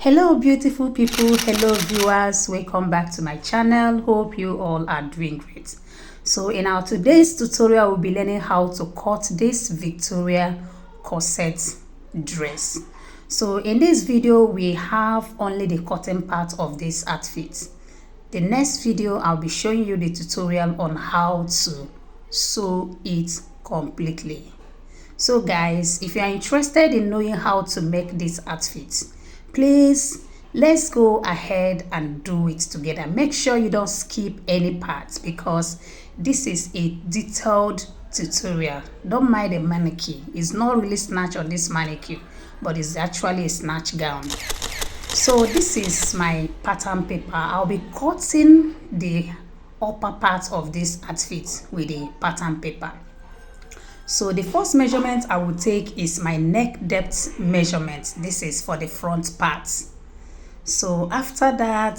Hello beautiful people, hello viewers, welcome back to my channel. Hope you all are doing great. So in our today's tutorial, we'll be learning how to cut this Victoria corset dress. So in this video, we have only the cutting part of this outfit. The next video, I'll be showing you the tutorial on how to sew it completely. So guys, if you are interested in knowing how to make this outfit, please let's go ahead and do it together. Make sure you don't skip any parts because this is a detailed tutorial. Don't mind the mannequin. It's not really snatch on this mannequin, but it's actually a snatch gown. So this is my pattern paper. I'll be cutting the upper part of this outfit with the pattern paper. So the first measurement I will take is my neck depth measurement. This is for the front part. So after that,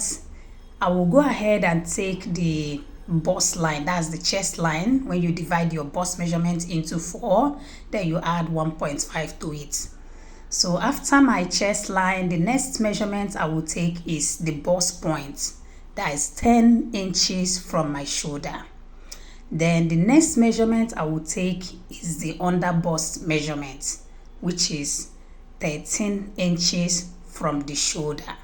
I will go ahead and take the bust line. That's the chest line. When you divide your bust measurement into 4, then you add 1.5 to it. So after my chest line, the next measurement I will take is the bust point. That is 10 inches from my shoulder. Then the next measurement I will take is the under bust measurement, which is 13 inches from the shoulder.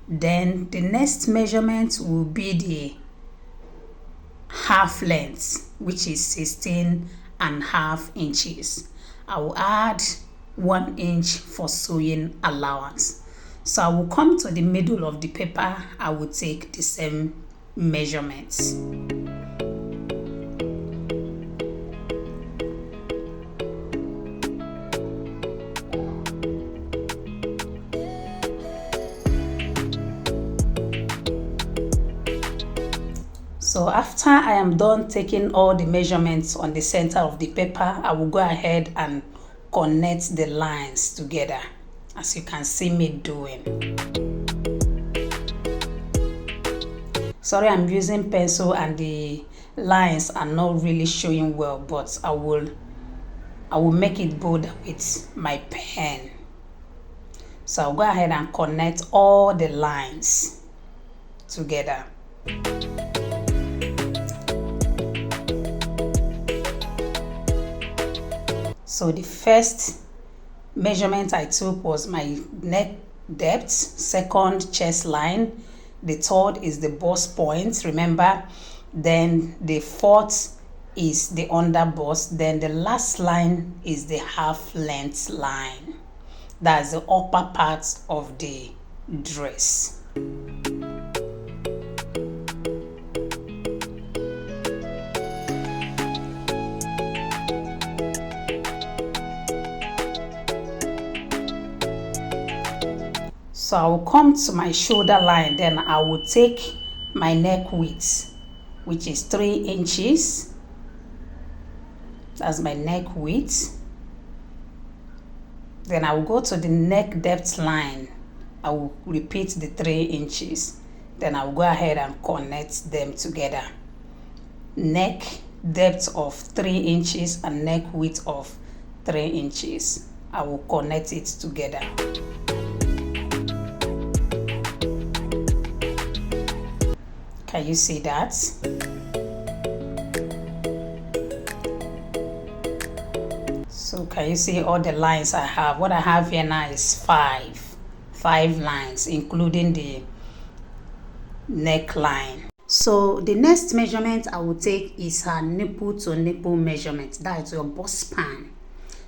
Then the next measurement will be the half length, which is 16.5 inches. I will add 1 inch for sewing allowance. So I will come to the middle of the paper. I will take the same measurements. So after I am done taking all the measurements on the center of the paper, I will go ahead and connect the lines together, as you can see me doing. Sorry, I'm using pencil and the lines are not really showing well, but I will make it bolder with my pen. So I'll go ahead and connect all the lines together. So the first measurement I took was my neck depth, second chest line, the third is the bust point, remember, then the fourth is the under bust, then the last line is the half length line. That's the upper part of the dress. So I will come to my shoulder line, then I will take my neck width, which is 3 inches. That's my neck width. Then I will go to the neck depth line. I will repeat the 3 inches. Then I will go ahead and connect them together. Neck depth of 3 inches and neck width of 3 inches. I will connect it together. Can you see that? So can you see all the lines I have? What I have here now is five lines, including the neckline. So the next measurement I will take is her nipple to nipple measurement. That is your bust span.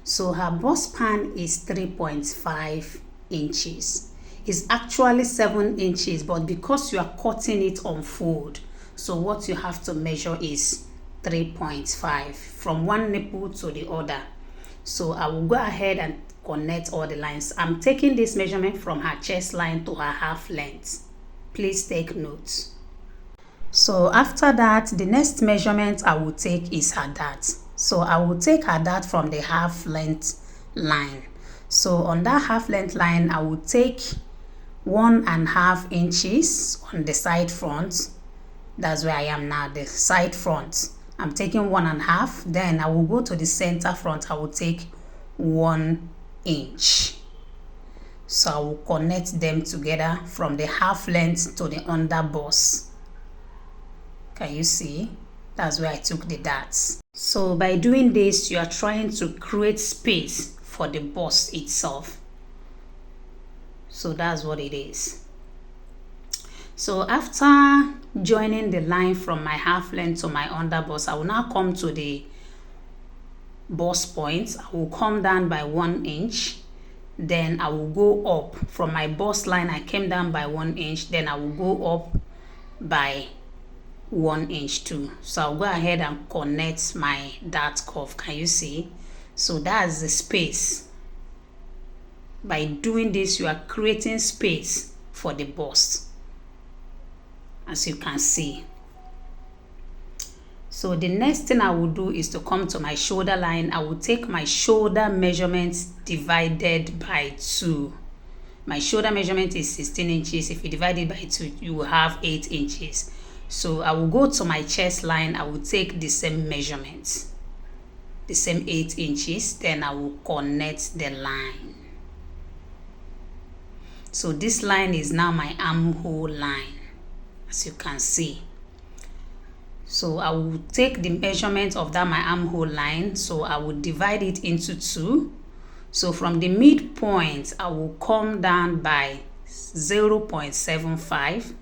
So her bust span is 3.5 inches. It's actually 7 inches, but because you are cutting it on fold, so what you have to measure is 3.5 from one nipple to the other. So I will go ahead and connect all the lines. I'm taking this measurement from her chest line to her half length. Please take notes. So after that, the next measurement I will take is her dart. So I will take her dart from the half length line. So on that half length line, I will take 1.5 inches on the side front. That's where I am now, the side front. I'm taking 1.5. Then I will go to the center front. I will take 1 inch. So I will connect them together from the half length to the under bust. Can you see? That's where I took the darts. So by doing this, you are trying to create space for the bust itself. So that's what it is. So after joining the line from my half length to my under bust, I will now come to the bust point. I will come down by 1 inch. Then I will go up from my bust line. I came down by 1 inch. Then I will go up by 1 inch too. So I'll go ahead and connect my dart curve. Can you see? So that's the space. By doing this, you are creating space for the bust, as you can see. So the next thing I will do is to come to my shoulder line. I will take my shoulder measurement divided by 2. My shoulder measurement is 16 inches. If you divide it by 2, you will have 8 inches. So I will go to my chest line. I will take the same measurement, the same 8 inches. Then I will connect the line. So this line is now my armhole line, as you can see. So I will take the measurement of that my armhole line. So I will divide it into 2. So from the midpoint, I will come down by 0.75.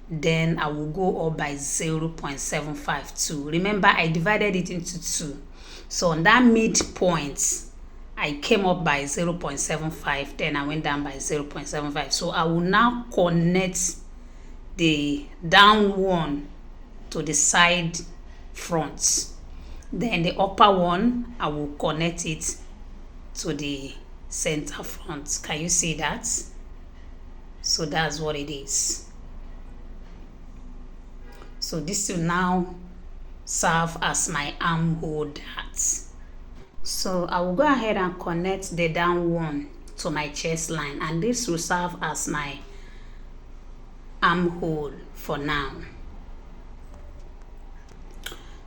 Then I will go up by 0.752. Remember, I divided it into 2. So on that midpoint, I came up by 0.75. Then I went down by 0.75. So I will now connect the down one to the side front. Then the upper one, I will connect it to the center front. Can you see that? So that's what it is. So this will now serve as my armhole dart. So I will go ahead and connect the down one to my chest line, and this will serve as my armhole for now.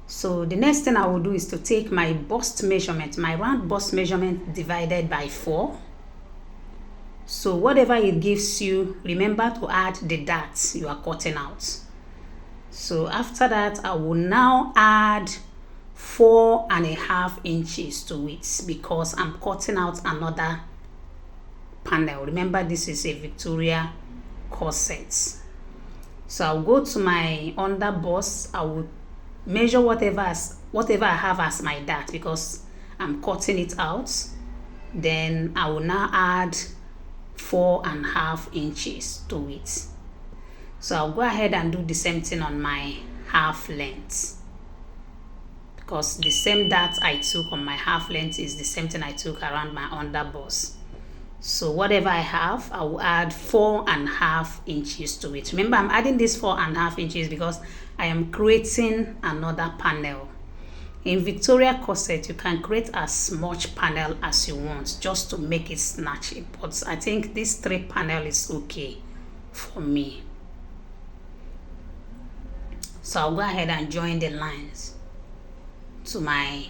So the next thing I will do is to take my bust measurement, my round bust measurement divided by 4. So whatever it gives you, remember to add the darts you are cutting out. So after that, I will now add 4.5 inches to it because I'm cutting out another panel. Remember, this is a Victoria corset. So I'll go to my under bust. I will measure whatever I have as my dart because I'm cutting it out. Then I will now add 4.5 inches to it. So I'll go ahead and do the same thing on my half length, because the same dart I took on my half length is the same thing I took around my under bust. So whatever I have, I will add 4.5 inches to it. Remember, I'm adding this 4.5 inches because I am creating another panel. In Victoria corset, you can create as much panel as you want just to make it snatchy. But I think this 3 panel is okay for me. So I'll go ahead and join the lines to my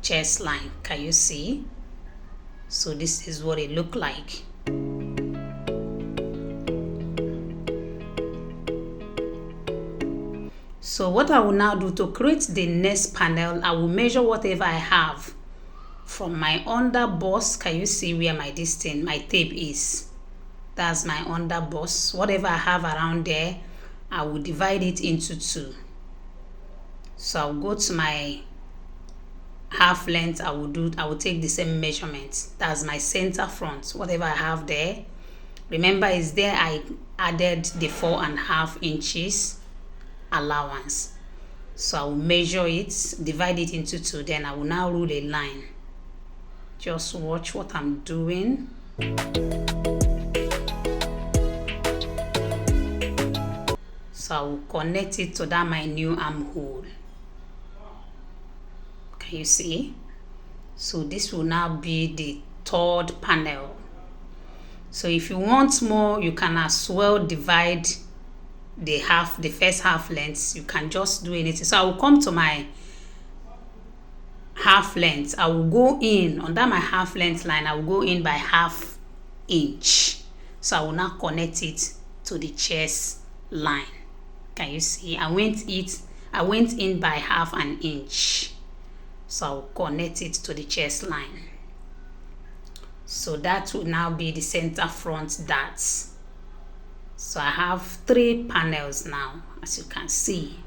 chest line. Can you see? So this is what it looked like. So what I will now do to create the next panel, I will measure whatever I have from my under bust. Can you see where my tape is? That's my under bust. Whatever I have around there, I will divide it into 2. So I'll go to my half length. I will take the same measurement. That's my center front. Whatever I have there, remember, is there I added the 4.5 inches allowance. So I will measure it, divide it into 2. Then I will now rule a line. Just watch what I'm doing. So I will connect it to that my new armhole. Can you see? So this will now be the 3rd panel. So if you want more, you can as well divide the first half length. You can just do anything. So I will come to my half length. I will go in under my half length line. I will go in by half inch. So I will now connect it to the chest line. Can you see? I went in by half an inch. So I'll connect it to the chest line. So that will now be the center front dart. So I have 3 panels now, as you can see.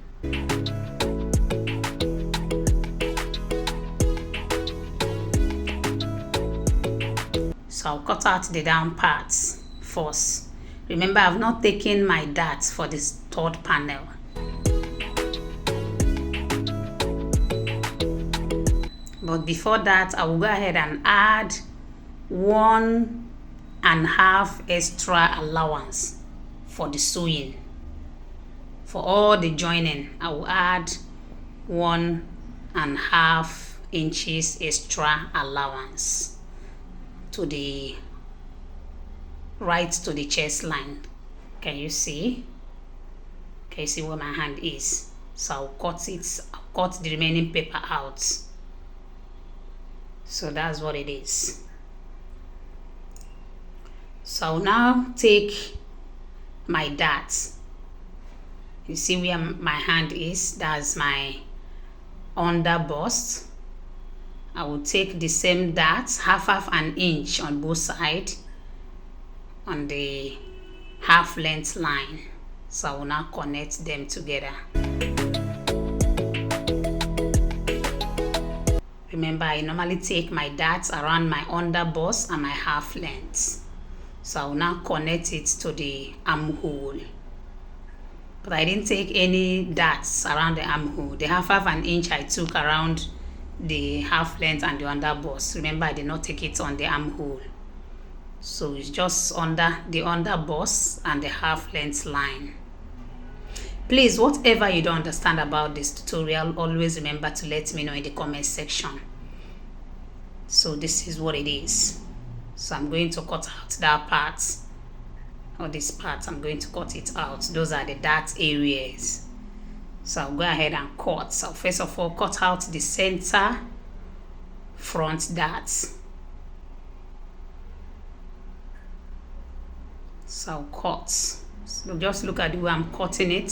So I'll cut out the down parts first. Remember, I've not taken my dart for this 3rd panel. But before that, I will go ahead and add 1.5 extra allowance for the sewing. For all the joining, I will add 1.5 inches extra allowance to the right to the chest line. Can you see? Can you see where my hand is? So I'll cut the remaining paper out. So that's what it is. So I'll now take my dart. You see where my hand is? That's my under bust. I will take the same dart, half an inch on both sides, on the half length line. So I will now connect them together. Remember, I normally take my darts around my under bust and my half length. So I will now connect it to the armhole. But I didn't take any darts around the armhole. The half an inch I took around the half length and the under bust. Remember, I did not take it on the armhole. So it's just under the under bust and the half length line. Please, whatever you don't understand about this tutorial, always remember to let me know in the comment section. So this is what it is. So I'm going to cut out that part, or this part. I'm going to cut it out. Those are the dart areas. So I'll go ahead and cut. So first of all, cut out the center front dart. So I'll cut. So just look at the way I'm cutting it.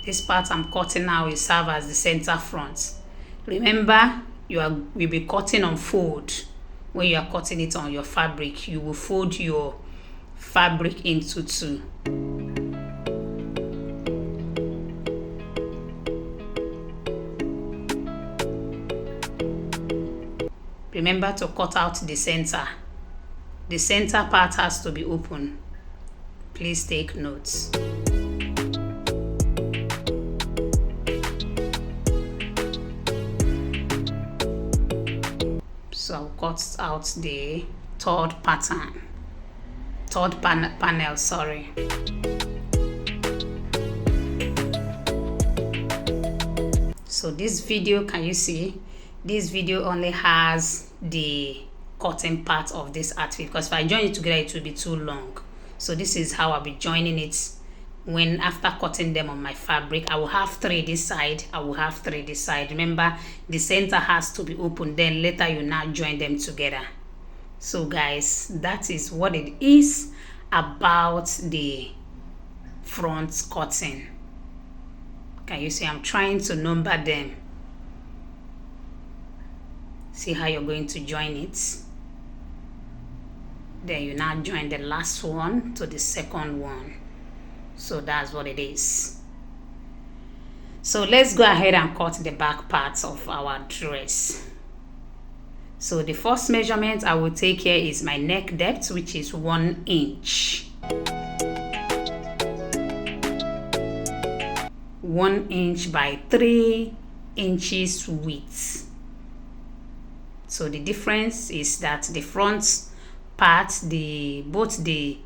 This part I'm cutting now will serve as the center front. Remember, you'll be cutting on fold. When you are cutting it on your fabric, you will fold your fabric into 2. Remember to cut out the center. The center part has to be open. Please take notes. So I'll cut out the third panel, sorry. So this video, can you see? This video only has the cutting part of this outfit, because if I join it together, it will be too long. So this is how I'll be joining it. When after cutting them on my fabric, I will have 3 this side, I will have 3 this side. Remember, the center has to be open, then later you now join them together. So guys, that is what it is about the front cutting. Can you see? I'm trying to number them. See how you're going to join it. Then you now join the last one to the second one. So that's what it is. So let's go ahead and cut the back parts of our dress. So the first measurement I will take here is my neck depth, which is 1 inch. 1 inch by 3 inches width. So the difference is that the front part, both the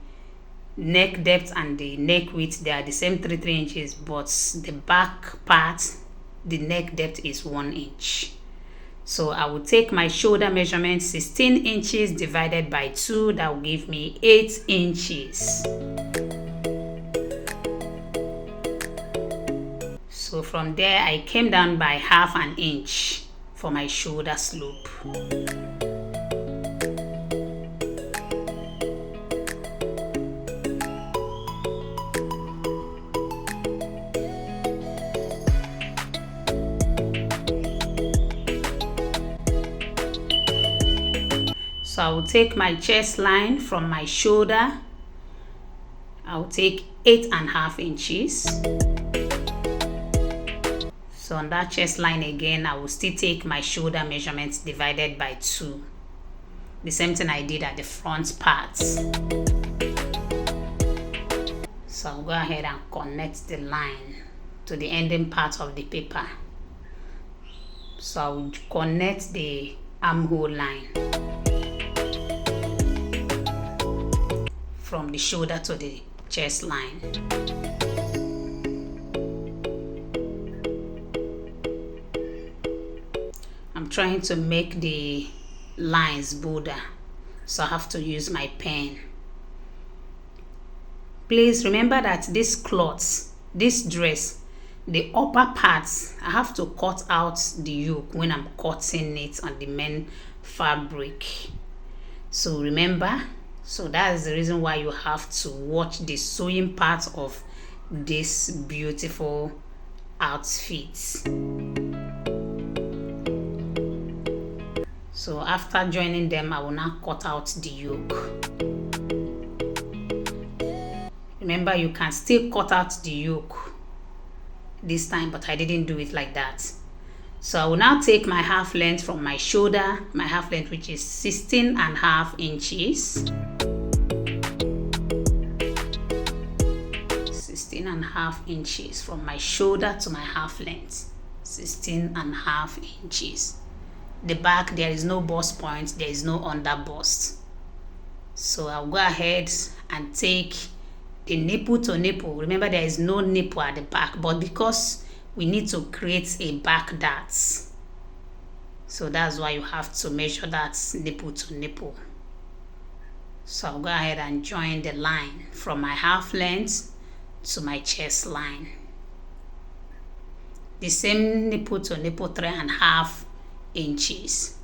neck depth and the neck width, they are the same 3 inches, but the back part, the neck depth is 1 inch. So I will take my shoulder measurement, 16 inches divided by 2, that will give me 8 inches. So from there I came down by half an inch for my shoulder slope. I will take my chest line from my shoulder. I will take 8.5 inches. So on that chest line again, I will still take my shoulder measurements divided by 2. The same thing I did at the front parts. So I'll go ahead and connect the line to the ending part of the paper. So I will connect the armhole line from the shoulder to the chest line. I'm trying to make the lines bolder, so I have to use my pen. Please remember that this cloth, this dress, the upper parts, I have to cut out the yoke when I'm cutting it on the main fabric. So remember, so that's the reason why you have to watch the sewing part of this beautiful outfit. So after joining them, I will now cut out the yoke. Remember, you can still cut out the yoke this time, but I didn't do it like that. So I will now take my half length from my shoulder, my half length, which is 16.5 inches. 16.5 inches from my shoulder to my half length. 16.5 inches. The back, there is no bust point, there is no under bust. So I'll go ahead and take the nipple to nipple. Remember, there is no nipple at the back, but because we need to create a back dart, so that's why you have to measure that nipple to nipple. So I'll go ahead and join the line from my half length to my chest line. The same nipple to nipple, 3.5 inches.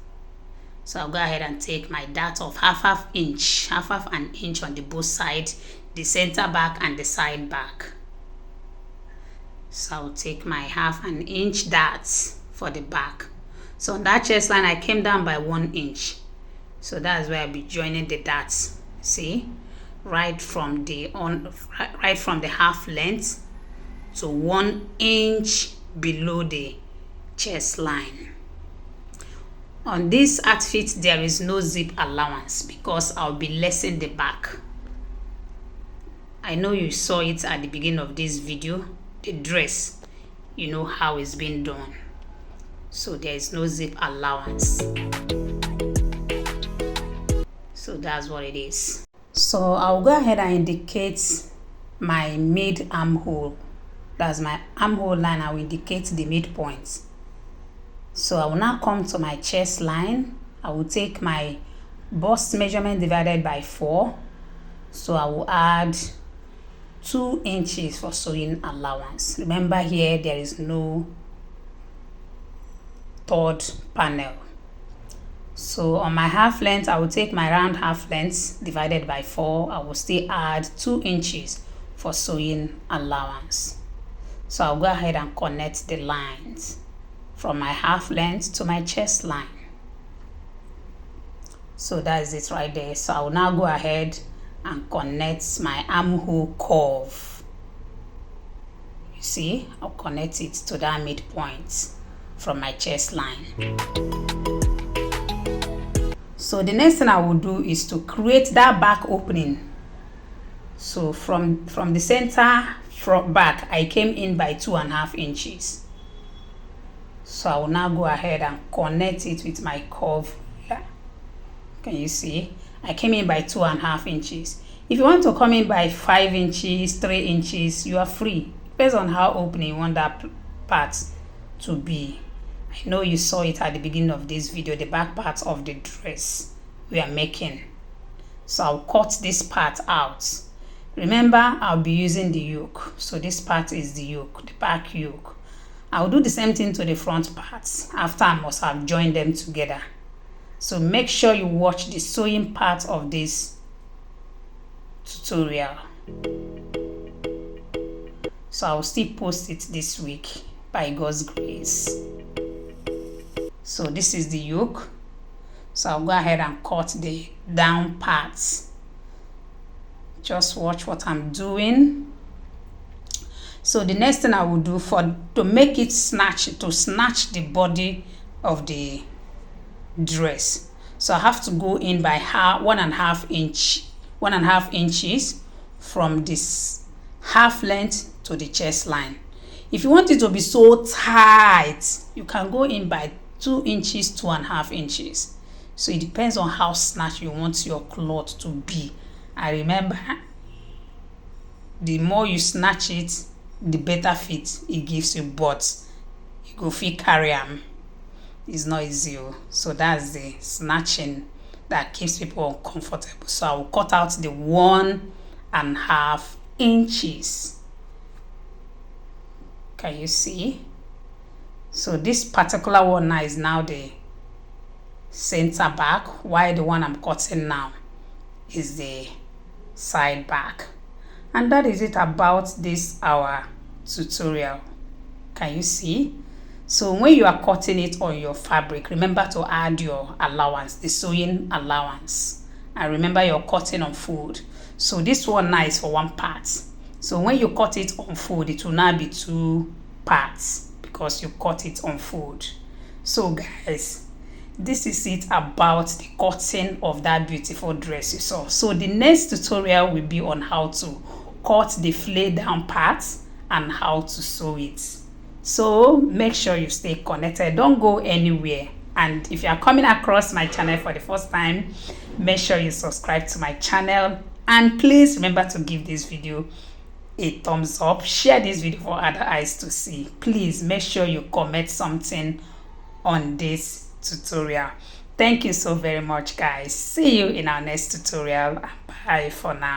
So I'll go ahead and take my dart of half inch on the both sides, the center back and the side back. So I'll take my 1/2 inch dart for the back. So on that chest line, I came down by 1 inch. So that's where I'll be joining the darts. See, right from the half length to 1 inch below the chest line. On this outfit, there is no zip allowance because I'll be lacing the back. I know you saw it at the beginning of this video. The dress, you know how it's been done. So there is no zip allowance. So that's what it is. So I'll go ahead and indicate my mid armhole. That's my armhole line. I will indicate the midpoint. So I will now come to my chest line. I will take my bust measurement divided by 4. So I will add 2 inches for sewing allowance. Remember, here there is no third panel. So on my half length, I will take my round half length divided by 4. I will still add 2 inches for sewing allowance. So I'll go ahead and connect the lines from my half length to my chest line. So that is it right there. So I will now go ahead and connect my armhole curve. You see, I'll connect it to that midpoint from my chest line. So the next thing I will do is to create that back opening. So from the center front back, I came in by 2.5 inches. So I will now go ahead and connect it with my curve here. Can you see? I came in by 2.5 inches. If you want to come in by 5 inches, 3 inches, you are free. Depends on how open you want that part to be. I know you saw it at the beginning of this video, the back part of the dress we are making. So I'll cut this part out. Remember, I'll be using the yoke. So this part is the yoke, the back yoke. I'll do the same thing to the front parts after I must have joined them together. So make sure you watch the sewing part of this tutorial. So I'll still post it this week by God's grace. So this is the yoke. So I'll go ahead and cut the down parts. Just watch what I'm doing. So the next thing I will do to make it snatch the body of the dress. So I have to go in by 1.5 inches from this half length to the chest line. If you want it to be so tight, you can go in by 2 inches, 2.5 inches. So it depends on how snatched you want your cloth to be. And remember, the more you snatch it, the better fit it gives you, but you go fit carry am. It's not easy. So that's the snatching that keeps people uncomfortable. So I will cut out the 1.5 inches. Can you see? So this particular one now is now the center back, while the one I'm cutting now is the side back. And that is it about this our tutorial. Can you see? So when you are cutting it on your fabric, remember to add your allowance, the sewing allowance, and remember you're cutting on fold. So this one now is for 1 part. So when you cut it on fold, it will now be 2 parts because you cut it on fold. So guys, this is it about the cutting of that beautiful dress you saw. So the next tutorial will be on how to cut the flay down parts and how to sew it. So make sure you stay connected, don't go anywhere. And if you are coming across my channel for the first time, make sure you subscribe to my channel, and please remember to give this video a thumbs up. Share this video for other eyes to see. Please make sure you comment something on this tutorial. Thank you so very much guys. See you in our next tutorial. Bye for now.